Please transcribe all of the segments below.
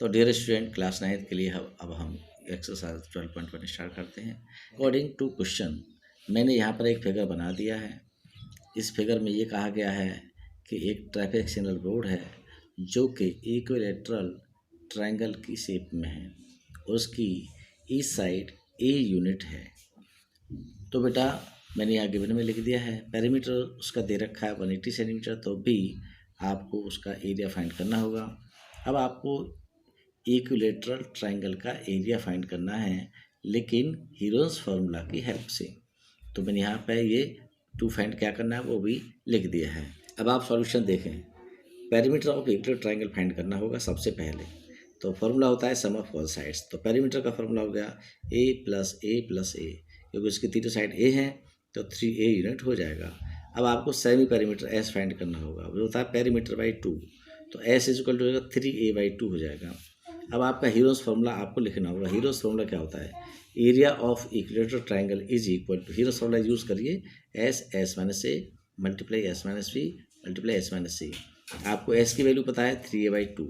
तो dear student, class 9 के लिए अब हम एक्सरसाइज 12.1 स्टार्ट करते हैं। अकॉर्डिंग टू क्वेश्चन मैंने यहाँ पर एक फिगर बना दिया है। इस फिगर में ये कहा गया है कि एक ट्रैफिक सिग्नल रोड है जो कि इक्विलेटरल ट्रायंगल की शेप में है, उसकी ईस्ट साइड ए यूनिट है। तो बेटा मैंने यहाँ गिवन में लिख दिया है, पेरीमीटर उसका दे रखा है 180 सेंटीमीटर, तो भी आपको उसका एरिया फाइंड करना होगा। अब आपको इक्विलेटरल ट्रायंगल का एरिया फाइंड करना है, लेकिन हीरोन्स फार्मूला की हेल्प से। तो मैंने यहाँ पे ये टू फाइंड क्या करना है वो भी लिख दिया है। अब आप सॉल्यूशन देखें। Perimeter of equilateral triangle find करना होगा सबसे पहले। तो फार्मूला होता है सम ऑफ ऑल साइड्स। तो पेरीमीटर का फार्मूला हो गया ए प्लस ए प्लस ए, क्योंकि उसकी तीनों साइड ए हैं तो 3a यूनिट हो जाएगा। अब आपको सेमी पेरीमीटर एस फाइंड करना होगा, वो होता है पेरीमीटर बाई 2। तो S is equal to 3a/2 हो जाएगा। अब आपका हीरोस फार्मूला आपको लिखना होगा। हीरोस फार्मूला क्या होता है? Area of equilateral triangle is equal to, heron's formula use करिए, S minus A multiply S minus B multiply S minus C. आपको एस की वैल्यू पता है 3a/2,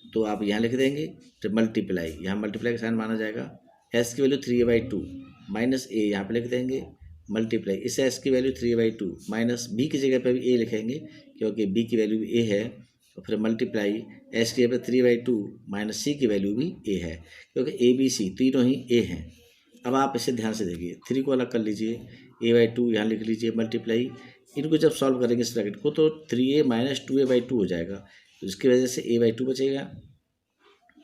तो आप यहाँ लिख देंगे तो मल्टीप्लाई, यहाँ मल्टीप्लाई का साइन माना जाएगा। एस की वैल्यू 3a/2 माइनस ए यहाँ पे लिख देंगे मल्टीप्लाई, इस एस की वैल्यू 3a/2 माइनस बी की जगह पे भी ए लिखेंगे क्योंकि बी की वैल्यू भी ए है, तो फिर मल्टीप्लाई एस की जगह पे 3/2 माइनस सी की वैल्यू भी ए है, क्योंकि ए बी सी तीनों ही ए हैं। अब आप इसे ध्यान से देखिए, 3 को अलग कर लीजिए, a/2 यहाँ लिख लीजिए मल्टीप्लाई, इनको जब सॉल्व करेंगे इस ब्रैकेट को तो 3a माइनस 2a/2 हो जाएगा, तो इसकी वजह से a/2 बचेगा।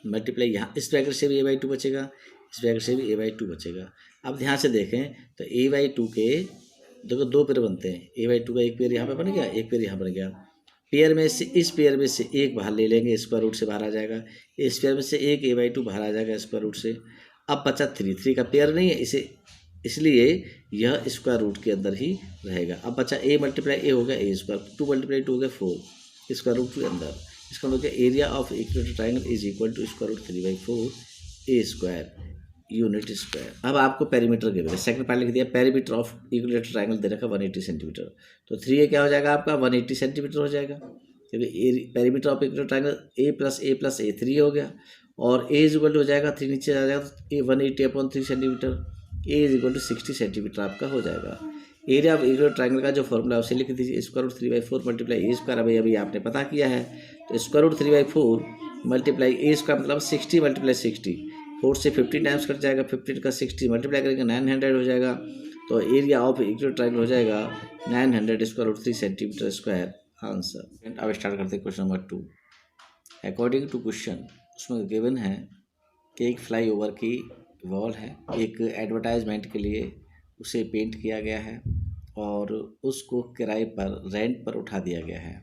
मल्टीप्लाई यहाँ इस ब्रैकेट से भी a/2 बचेगा, इस ब्रैकेट से भी a/2 बचेगा। अब ध्यान से देखें तो a/2 के देखो दो पेयर बनते हैं, a/2 का एक पेयर यहाँ पे बन गया, एक पेयर यहाँ बन गया। पेयर में से इस पेयर में से एक बाहर ले लेंगे, स्क्वायर रूट से बाहर आ जाएगा। इस पेयर में से एक a/2 बाहर आ जाएगा स्क्वायर रूट से। अब बचा 3 का पेयर नहीं है इसे, इसलिए यह स्क्वायर रूट के अंदर ही रहेगा। अब बचा a मल्टीप्लाई ए हो गया a स्क्वायर, 2 मल्टीप्लाई 2 हो गया 4 स्क्वायर रूट के अंदर। इसका मतलब area of equilateral triangle is equal to square root 3/4 A square unit square. अब आपको पेरीमीटर के लिए सेकंड पार्ट लिख दिया, पेरीमीटर ऑफ इक्विलेटरल ट्रायंगल दे रखा 180 सेंटीमीटर, तो 3a क्या हो जाएगा आपका 180 सेंटीमीटर हो जाएगा, क्योंकि perimeter of equilateral triangle a plus A 3 हो गया, और a इज इक्वल टू हो जाएगा 3 नीचे आ जाएगा तो 180/3 centimetre, a is equal to 60 centimetre आपका हो जाएगा। एरिया ऑफ इक्विलेटरल ट्रायंगल का जो फॉर्मूला उसे लिख दीजिए, स्क्वायर रूट 3/4 मल्टीप्लाई ए स्क्वायर, अभी आपने पता किया है, तो स्क्वायर रूट 3/4 मल्टीप्लाई ए स्क्वायर मतलब 60 मल्टीप्लाई 60, 4 से 50 टाइम्स कट जाएगा, 15 का 60 मल्टीप्लाई करेंगे 900 हो जाएगा, तो एरिया ऑफ इक्विलेटरल ट्रायंगल हो जाएगा 900 square root 3 centimetre square answer. अब स्टार्ट करते हैं question number 2। According to question उसमें गिवन है कि एक फ्लाईओवर की वॉल है, एक एडवर्टाइजमेंट के लिए उसे पेंट किया गया है और उसको किराए पर रेंट पर उठा दिया गया है।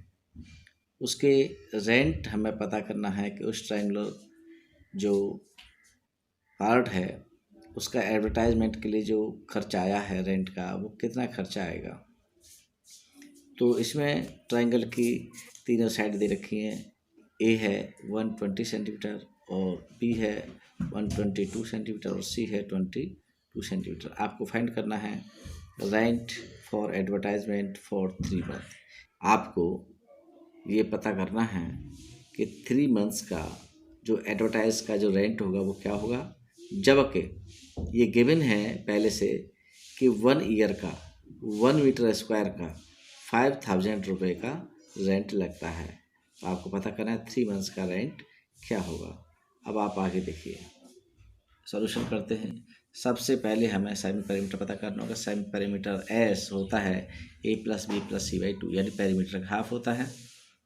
उसके रेंट हमें पता करना है कि उस ट्रायंगुलर जो पार्ट है उसका एडवर्टाइजमेंट के लिए जो खर्चा आया है रेंट का, वो कितना खर्चा आएगा। तो इसमें ट्रायंगल की तीनों साइड दे रखी हैं, ए है 120 सेंटीमीटर और बी है 122 सेंटीमीटर और सी है 22 सेंटीमीटर। आपको फाइंड करना है rent for advertisement for 3 month. आपको ये पता करना है कि 3 मंथ्स का जो एडवर्टाइज का जो रेंट होगा वो क्या होगा, जबकि ये गिवन है पहले से कि 1 ईयर का 1 मीटर स्क्वायर का 5000 रुपये का रेंट लगता है। तो आपको पता करना है 3 मंथ्स का रेंट क्या होगा। अब आप आगे देखिए, सॉल्यूशन करते हैं। सबसे पहले हमें सेमी पेरीमीटर पता करना होगा। सेमी पेरीमीटर एस होता है a plus B plus c/2, यानी पेरीमीटर का हाफ होता है।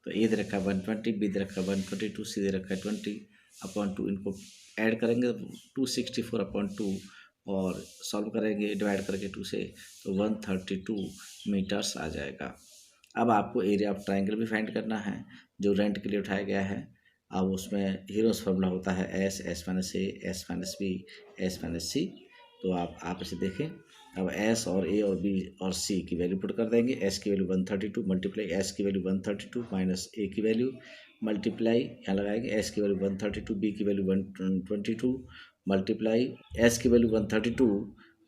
तो ए दे रखा 120, बी दे रखा 122, सी दे रखा 20/2, इनको ऐड करेंगे 264/2 और सॉल्व करेंगे डिवाइड करके 2 से, तो 132 मीटर्स आ जाएगा। अब आपको एरिया ऑफ ट्रायंगल भी फाइंड करना है जो रेंट के लिए उठाया गया है। अब उसमें हीरोस फार्मूला होता है S minus A S minus B S minus C. तो आप इसे देखें। अब एस और ए और बी और सी की वैल्यू पुट कर देंगे। एस की वैल्यू 132 मल्टीप्लाई एस की वैल्यू 132 माइनस ए की वैल्यू मल्टीप्लाई यहाँ लगाएंगे एस की वैल्यू 132 बी की वैल्यू 122 मल्टीप्लाई एस की वैल्यू 132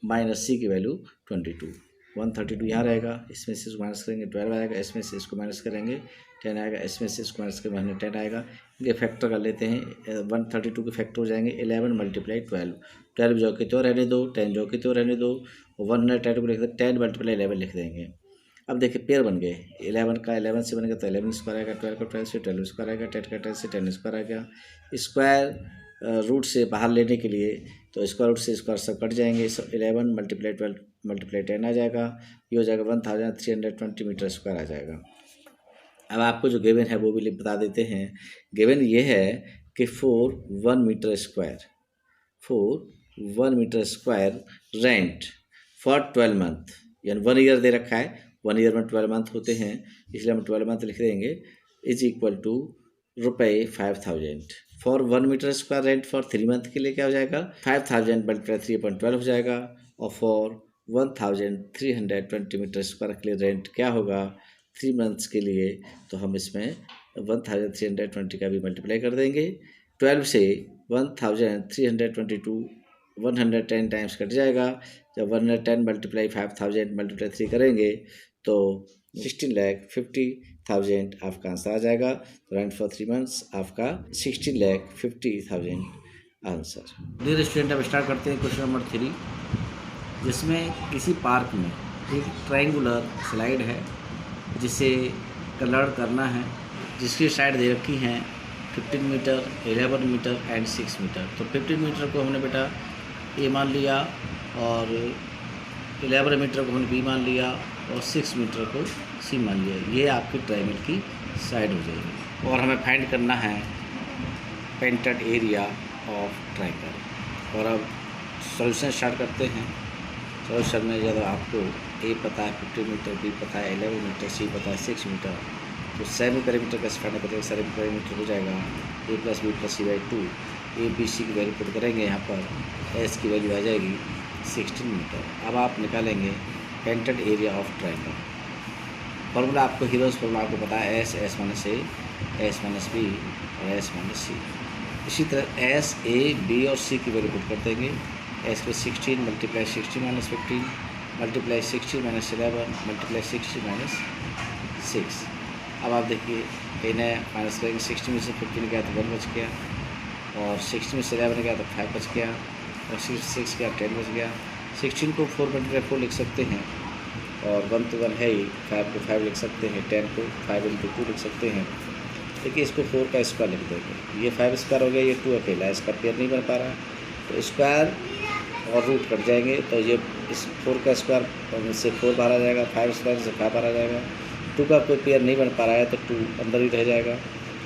माइनस सी की वैल्यू 22। 132 यहाँ रहेगा, इसमें से इसको माइनस करेंगे 12 आएगा, इसमें से इसको माइनस करेंगे 10 आएगा, इसमें से इसको माइनस करेंगे 10 आएगा। के फैक्टर कर लेते हैं। 132 के फैक्टर हो जाएंगे 11 मल्टीप्लाई 12, 12 जो कि तो रहने दो, 10 जो कि तो रहने दो, और 132 को लिख देते 10 मल्टीप्लाई 11 लिख देंगे। अब देखिए पेयर बन गए, 11 का 11 से बनेगा तो 11 स्क्वायर आएगा, 12 का 12 से 12 स्क्वायर आएगा, 10 का 10 से 10 स्क्वायर आएगा। स्क्वायर रूट से बाहर लेने के लिए तो स्क्वायर रूट से स्क्वायर सब कट जाएंगे, 11 मल्टीप्लाई 12 मल्टीप्लाई 10 आ जाएगा, ये हो जाएगा 1320 मीटर स्क्वायर आ जाएगा। अब आपको जो गिवन है वो भी बता देते हैं। गिवन ये है कि 1 metre square rent for 12 month, यानी 1 ईयर दे रखा है, 1 ईयर में 12 मंथ होते हैं, इसलिए हम 12 मंथ लिख देंगे, is equal to ₹5000। For 1 metre square rent for 3 month के लिए क्या हो जाएगा, 5000 मल्टीप्लाई 3/12 हो जाएगा, और फॉर 1320 मीटर स्क्वायर के लिए रेंट क्या होगा 3 मंथ्स के लिए, तो हम इसमें 1320 का भी मल्टीप्लाई कर देंगे। 12 से 1322 110 टाइम्स कट जाएगा, जब 110 मल्टीप्लाई 5000 मल्टीप्लाई 3 करेंगे तो 16,50,000 आपका आंसर आ जाएगा। तो रेंट फॉर 3 मंथ्स आपका 16,50,000 आंसर। डियर स्टूडेंट, अब स्टार्ट करते हैं क्वेश्चन नंबर 3, जिसमें किसी पार्क में एक ट्रायंगुलर स्लाइड है जिसे कलर करना है, जिसकी साइड दे रखी हैं 15 मीटर, 11 मीटर एंड 6 मीटर। तो 15 मीटर को हमने बेटा ए मान लिया, और 11 मीटर को हमने बी मान लिया, और 6 मीटर को सी मान लिया। ये आपकी ट्रायंगल की साइड हो जाएगी, और हमें फाइंड करना है पेंटेड एरिया ऑफ ट्रायंगल। और अब सॉल्यूशन स्टार्ट करते हैं। सॉल्यूशन में जब आपको ए पता है 15 मीटर, बी पता है 11 मीटर, सी पता है 6 मीटर, तो सेमी पेरीमीटर कैसे फाइंड करेंगे। सेमी पेरीमीटर हो जाएगा A plus B plus C by 2। A B C की वैल्यू पुट करेंगे, यहाँ पर एस की वैल्यू आ जाएगी 16 मीटर। अब आप निकालेंगे painted area of triangle. Formula आपको हीरोज फॉर्मूला आपको पता है, S, S minus A, S minus B और एस माइनस सी। इसी तरह एस, ए, बी और सी की वैल्यू पुट कर देंगे। एस पे 16 multiply 16 minus 15 multiply 16 minus 11 multiply 60 minus 6। अब आप देखिए इन्हें माइनस करेंगे, 16 में से 15 गया तो 1 बच गया, और 16 में से 11 गया तो 5 बच गया, और 6 गया 10 बच गया। 16 को 4 मल्टीप्लाई 4 लिख सकते हैं, और 1 तो 1 है ही, 5 को 5 लिख सकते हैं, 10 को 5 × 2 लिख सकते हैं। देखिए इसको 4 का स्क्वायर लिख देंगे, ये 5 स्क्वायर हो गया, ये 2 अकेला है, इसका पेयर नहीं बन पा रहा, तो स्क्वायर और रूट कट जाएंगे, तो ये इस 4 का स्क्वायर से 4 बाहर आ जाएगा, 5 स्क्वायर से 5 बाहर आ जाएगा, 2 का कोई पेयर नहीं बन पा रहा है तो 2 अंदर ही रह जाएगा,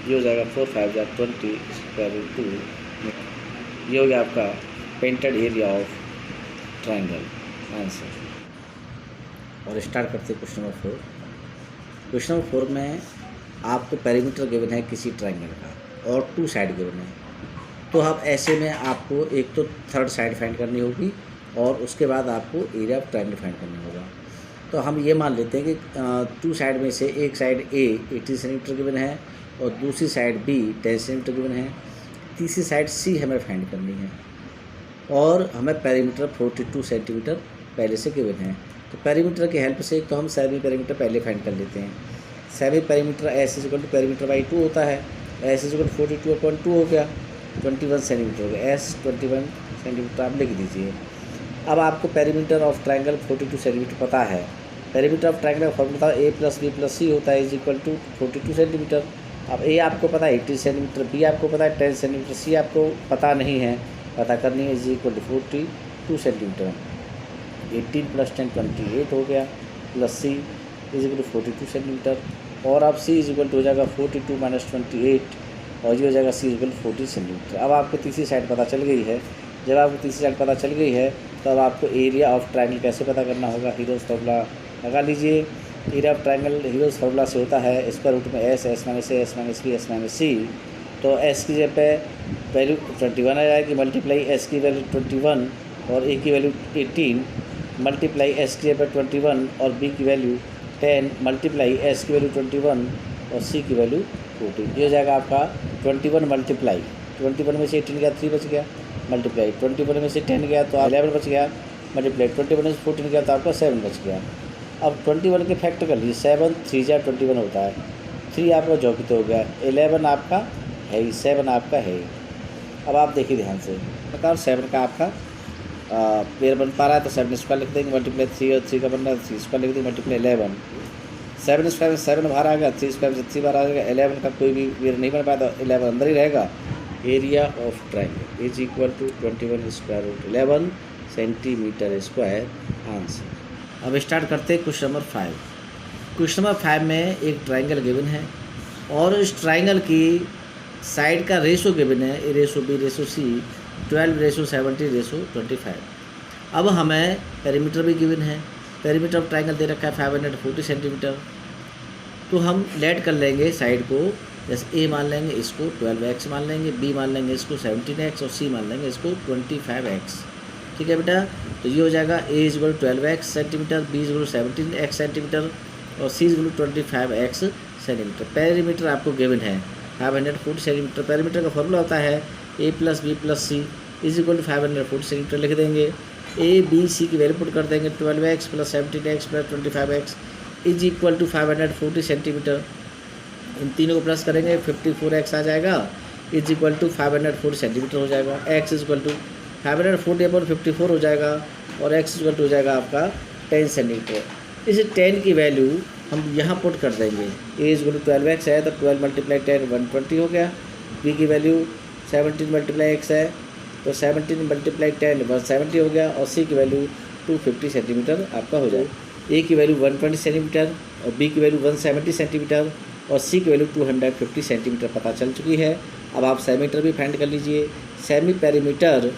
ये हो जाएगा 4 5 20 स्क्वायर रूट 2। ये हो गया आपका painted area of triangle answer. और स्टार्ट करते हैं क्वेश्चन नंबर 4। क्वेश्चन नंबर 4 में आपको पेरीमीटर गिवन है किसी ट्रायंगल का, और 2 साइड गिवन है। तो अब ऐसे में आपको एक तो थर्ड साइड फाइंड करनी होगी, और उसके बाद आपको एरिया ऑफ ट्रायंगल फाइंड करना होगा। तो हम ये मान लेते हैं कि 2 साइड में से एक साइड ए 80 सेंटीमीटर गिवन है, और दूसरी साइड बी 10 सेंटीमीटर गिवन है, तीसरी साइड सी हमें फाइंड करनी है, और हमें पेरीमीटर 42 सेंटीमीटर पहले से गिवन है। तो पेरीमीटर की हेल्प से तो हम सेमी पेरीमीटर पहले फाइंड कर लेते हैं। Semi perimeter S is equal to perimeter by 2 होता है, एस इज इक्वल टू 42/2 हो गया, 21 सेंटीमीटर हो गया, एस 21 सेंटीमीटर आप लिख दीजिए। अब आपको पेरीमीटर ऑफ ट्रायंगल 42 सेंटीमीटर पता है। पेरीमीटर ऑफ ट्रायंगल का फॉर्मूला ए प्लस बी प्लस सी होता है, इज इक्वल टू 42 सेंटीमीटर। अब ए आपको पता है 80 सेंटीमीटर, बी आपको पता है 10 सेंटीमीटर, सी आपको पता नहीं है, पता करनी है, इज इक्वल टू 42 सेंटीमीटर। 18 + 10 28 हो गया, plus C is equal to 42 centimetre, और अब सी इज इक्वल टू हो जाएगा 42 - 28, और ये हो जाएगा सी इज इक्वल टू 40 सेंटीमीटर। अब आपको तीसरी साइड पता चल गई है। जब आपको तीसरी साइड पता चल गई है तो अब आपको एरिया ऑफ ट्रायंगल कैसे पता करना होगा, हीरोज फार्मूला लगा लीजिए। Area of triangle heron's formula से होता है स्क्वायर रूट में S, S minus A, S minus B, S minus C. तो एस की जगह पे वैल्यू 21 आ जाएगी, मल्टीप्लाई एस की वैल्यू 21 और ए की वैल्यू 18, मल्टीप्लाई एस की जगह पे 21 और बी की वैल्यू 10, मल्टीप्लाई एस की वैल्यू 21 और सी की वैल्यू 14। ये हो जाएगा आपका 21 मल्टीप्लाई 21 में से 18 गया 3 बच गया, मल्टीप्लाई 21 में से 10 गया तो 11 बच गया, मल्टीप्लाई 21 में से 14 गया तो आपका 7 बच गया। अब 21 के फैक्टर कर लीजिए, 7 3 × 21 होता है, 3 आपका जो भी तो हो गया, 11 आपका है ही, 7 आपका है ही। अब आप देखिए ध्यान से, प्रकार 7 का आपका पेयर बन पा रहा है तो 7 स्क्वायर लिख देंगे, मल्टीप्लाई 3 और 3 का बन रहा है 3 स्क्वायर लिख देंगे, मल्टीप्लाई 11। 7 स्क्वायर में 7 बाहर आ गया, 3 स्क्वायर में 3 बाहर आ जाएगा, 11 का कोई भी पेयर नहीं बन पाया तो 11 अंदर ही रहेगा। Area of triangle is equal to 21 square root 11 centimetre square answer. अब स्टार्ट करते हैं क्वेश्चन नंबर 5। क्वेश्चन नंबर 5 में एक ट्राइंगल गिवन है और इस ट्राइंगल की साइड का रेशो गिवन है, ए रेशो बी रेशो सी 12 रेशो 70 रेशो 25। अब हमें पेरीमीटर भी गिवन है, पेरीमीटर ऑफ ट्राइंगल दे रखा है 540 सेंटीमीटर। तो हम लेट कर लेंगे साइड को, जैसे ए मान लेंगे इसको 12x मान लेंगे, बी मान लेंगे इसको 17x और सी मान लेंगे इसको 25x। ठीक है बेटा, तो ये हो जाएगा A is equal 12x centimetre, B is equal 17x centimetre और C is equal 25x centimetre. Perimeter आपको गिवन है 540 सेंटीमीटर। पेरीमीटर का फॉर्मूला होता है A plus B plus C is equal to 540 centimetre लिख देंगे। ए बी सी की value put कर देंगे 12x plus 17x plus 25x is equal to 540 centimetre. इन तीनों को प्लस करेंगे 54x आ जाएगा इज इक्वल टू 540 सेंटीमीटर हो जाएगा। x इज इक्वल टू 540/54 हो जाएगा और x इज इक्वल टू हो जाएगा आपका 10 सेंटीमीटर। इस 10 की वैल्यू हम यहाँ पुट कर देंगे। ए इज इक्वल टू 12x है तो 12 मल्टीप्लाई 10 120 हो गया। बी की वैल्यू 17 मल्टीप्लाई x है तो 17 मल्टीप्लाई 10 170 हो गया और सी की वैल्यू 250 सेंटीमीटर आपका हो जाए। ए की वैल्यू 120 सेंटीमीटर और बी की वैल्यू 170 सेंटीमीटर और सी की वैल्यू 250 सेंटीमीटर पता चल चुकी है। अब आप सेमीमीटर भी फाइंड कर लीजिए। सेमी पेरीमीटर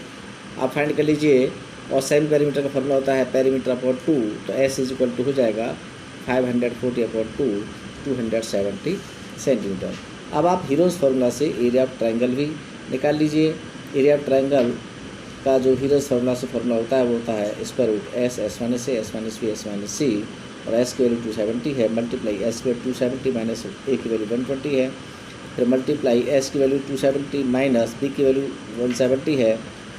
आप फाइंड कर लीजिए और सेमी पेरीमीटर का फॉर्मूला होता है पेरीमीटर अपॉन 2, तो एस इज इक्वल टू हो जाएगा 540/2 270 सेंटीमीटर। अब आप हीरोज फार्मूला से एरिया ऑफ ट्राइंगल भी निकाल लीजिए। एरिया ऑफ ट्राइंगल का जो हीरोज फार्मूला से फार्मूला होता है वो होता है square root S S minus A S minus B S minus C और एस की वैल्यू 270 है, मल्टीप्लाई एस की वैल्यू 270 माइनस ए की वैल्यू 120 है, फिर मल्टीप्लाई एस की वैल्यू 270 माइनस बी की वैल्यू 170 है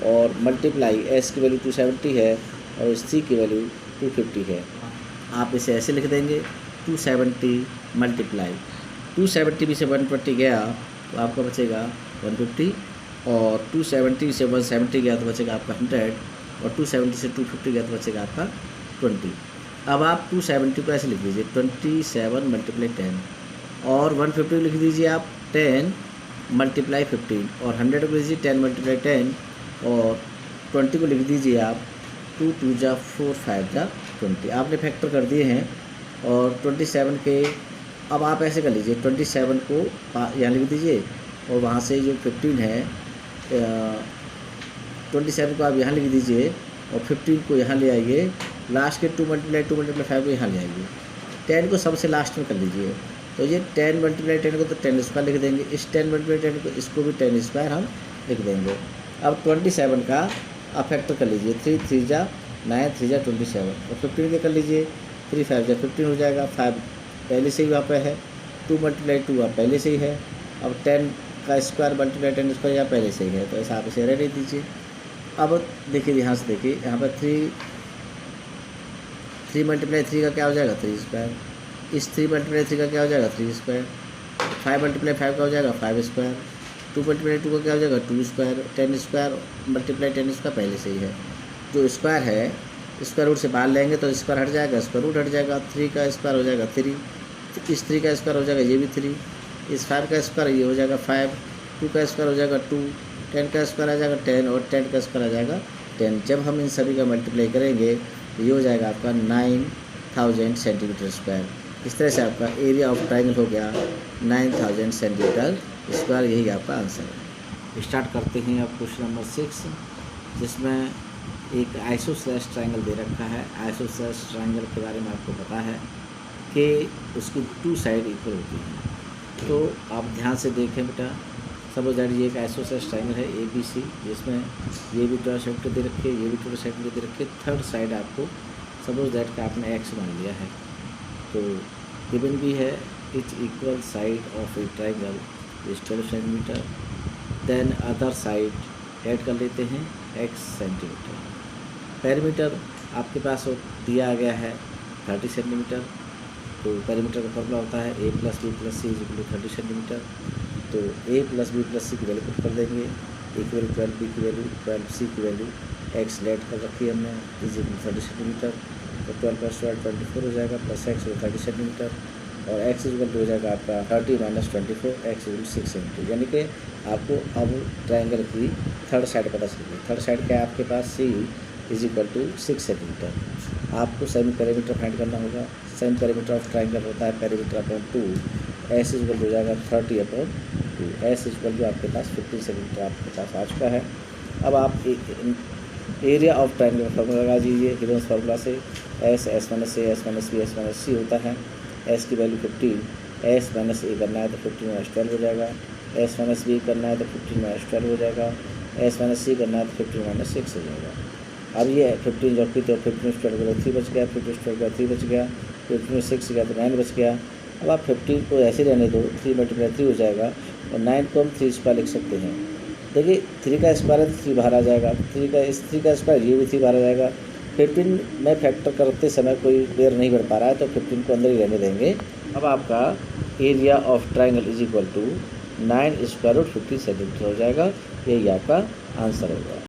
और मल्टीप्लाई एस की वैल्यू 270 है और सी की वैल्यू 250 है। आप इसे ऐसे लिख देंगे 270 मल्टीप्लाई 270 भी से 120 गया तो आपका बचेगा 150 और 270 से 170 गया तो बचेगा आपका 100 और 270 से 250 गया तो बचेगा आपका 20। अब आप 270 को ऐसे लिख दीजिए 27 मल्टीप्लाई 10 और 150 लिख दीजिए आप 10 मल्टीप्लाई 15 और 100 को लीजिए 10 मल्टीप्लाई 10 और 20 को लिख दीजिए आप 2 2 जा 4 5 जा 20। आपने फैक्टर कर दिए हैं और 27 के अब आप ऐसे कर लीजिए 27 को यहाँ लिख दीजिए और वहाँ से जो 15 है 27 को आप यहाँ लिख दीजिए और 15 को यहाँ ले आइए, लास्ट के 2 मल्टीप्लाई 5 को यहाँ ले आइए। 10 को सबसे लास्ट में कर लीजिए तो ये 10 मल्टीप्लाई 10 को तो 10 स्क्वायर लिख देंगे, इस 10 मल्टीप्लाई 10 को इसको भी 10 स्क्वायर हम लिख देंगे। अब 27 का आप फैक्टर कर लीजिए 3 3 जा 9 3 जा 27 और 15 के कर लीजिए 3 5 जा 15 हो जाएगा। 5 पहले से ही वहाँ पे है, 2 मल्टीप्लाई 2 वहाँ पहले से ही है। अब 10 का स्क्वायर मल्टीप्लाई 10 स्क्वायर यहाँ पहले से ही है तो ऐसा आप इसे रहने दीजिए। अब देखिए यहाँ से देखिए यहाँ पर 3 मल्टीप्लाई 3 का क्या हो जाएगा 3 स्क्वायर, इस 3 मल्टीप्लाई 3 का क्या हो जाएगा 3 स्क्वायर, 5 मल्टीप्लाई 5 का हो जाएगा 5 स्क्वायर, 2 मल्टीप्लाई 2 का क्या हो जाएगा 2 स्क्वायर, 10 स्क्वायर मल्टीप्लाई 10 स्क्वायर पहले से ही है। जो स्क्वायर है स्क्वायर रूट से बाहर लेंगे तो स्क्वायर हट जाएगा, स्क्वायर रूट हट जाएगा, 3 का स्क्वायर हो जाएगा 3, इस 3 का स्क्वायर हो जाएगा ये भी 3, इस 5 का स्क्वायर ये हो जाएगा 5, 2 का स्क्वायर हो जाएगा 2, 10 का स्क्वायर आ जाएगा 10 और 10 का स्क्वायर आ जाएगा 10। जब हम इन सभी का मल्टीप्लाई करेंगे तो ये हो जाएगा आपका 9000 सेंटीमीटर स्क्वायर। इस तरह से आपका एरिया ऑफ ट्राइंगल हो गया 9000 सेंटीमीटर स्क्वायर, यही आपका आंसर है। स्टार्ट करते हैं अब क्वेश्चन नंबर 6 जिसमें एक आइसोसेलेस ट्राइंगल दे रखा है। आइसोसेलेस ट्राइंगल के बारे में आपको पता है कि उसकी 2 साइड इक्वल होती हैं। तो आप ध्यान से देखें बेटा, सपोज दैट ये एक आइसोसेलेस ट्राइंगल है ABC जिसमें ये भी टोटल सेक्टर दे रखे, ये भी टोटल सेक्टर दे रखे, थर्ड साइड आपको सपोज दैट का आपने x मान लिया है। तो गिवन भी है each equal side of a triangle is 12 centimetre, then other side add कर लेते हैं x सेंटीमीटर। पेरीमीटर आपके पास दिया गया है 30 सेंटीमीटर, तो पेरीमीटर का फॉर्मूला होता है a + b + c = 30 सेंटीमीटर। तो a प्लस बी प्लस सी की वैल्यू पुट कर देंगे। a की वैल्यू 12, b की वैल्यू 12, c की वैल्यू x लेट कर रखी है हमने इज इक्वल 30 सेंटीमीटर। तो 12 प्लस 12 24 हो जाएगा, प्लस x 30 सेंटीमीटर, और x इक्वल हो जाएगा आपका 30 माइनस 24, x इक्वल 6 सेंटीमीटर। यानी कि आपको अब ट्रायंगल की थर्ड साइड पता चल गई। थर्ड साइड क्या है आपके पास, c is equal to 6 centimetre. आपको सेमी पेरीमीटर फाइंड करना होगा। सेमी पेरीमीटर ऑफ ट्रायंगल होता है पेरीमीटर अपॉन 2, s इक्वल हो जाएगा 30 अपॉन 2, s इक्वल जो आपके पास 15 सेंटीमीटर आपके पास आ चुका है। अब आप एरिया ऑफ ट्रायंगल फॉर्मूला लगा दीजिए गिवन फार्मूला से। s minus a, s minus b, s minus c होता है। s की वैल्यू 15, s माइनस a करना है तो 15 माइनस 12 हो जाएगा, s माइनस b करना है तो 15 माइनस 12 हो जाएगा, s माइनस c करना है तो 15 माइनस 6 हो जाएगा। अब ये 15 जब की तो 15 में 12 गया 3 बच गया, 15 में 12 गया 3 बच गया, 15 में 6 गया तो 9 बच गया। अब आप 15 को ऐसे रहने दो, 3 मल्टीप्लाई 3 हो जाएगा, और 9 को हम 3 स्क्वायर लिख सकते हैं। देखिए 3 का स्क्वायर है तो 3 बाहर आ जाएगा, 3 का स्क्वायर ये भी 3 बाहर आ जाएगा। 15 में फैक्टर करते समय कोई पेयर नहीं बढ़ पा रहा है तो 15 को अंदर ही रहने देंगे। अब आपका area of triangle is equal to 9 square root 50 centimetre हो जाएगा। यही आपका आंसर होगा।